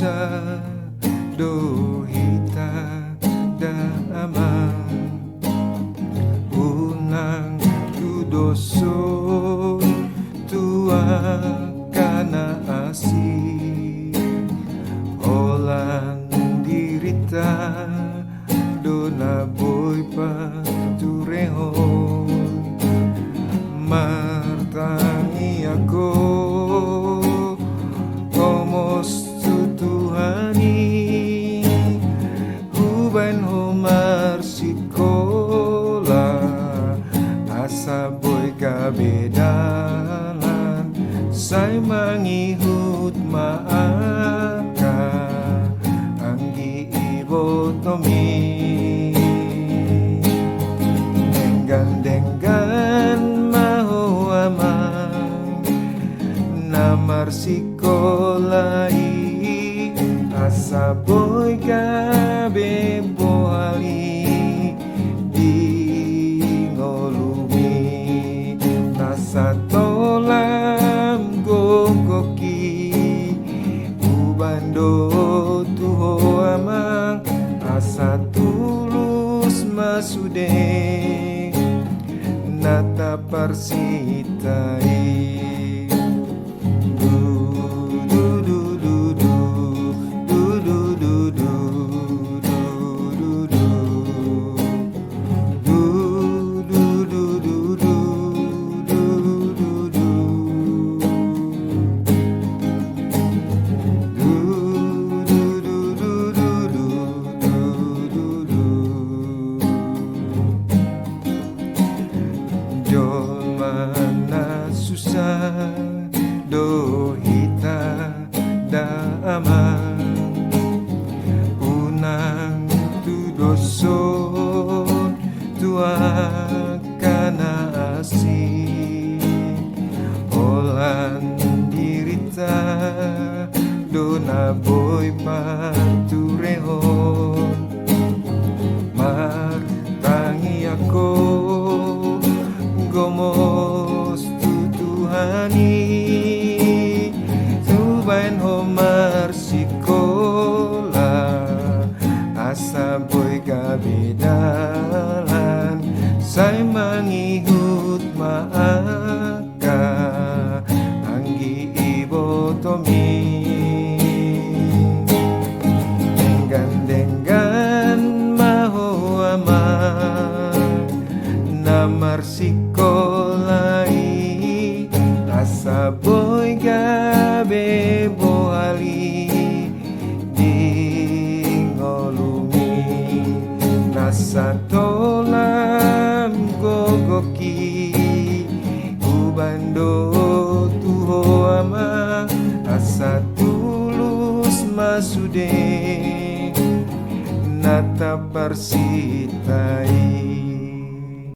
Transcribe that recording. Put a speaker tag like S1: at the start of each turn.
S1: susah dohita da amang unang tudoso tua kana asih olan dirita dona boy paturehon martangi ako komos tutuhani huban homar sikola asa boy kabedalan say mangihut maaka anggi ibotomi denggan maho amang namar sikolai asa boy gabe boali di ngolumi nasa tolam gogoki ubando tuho amang asa tulus masude nata parsitai mana susah dohita da amang unang tudoson tua kana asih olan dirita dona boy paturehon martangi ako gomos tutuhani tubain homar sikola asa boy kabedalan say mangihut maaka anggi ibotomi denggan maho amang namar sikolai asa boy gabe boali di ngolumi nasa tolam gogoki ubando tuho amang asa tulus masude nata parsitai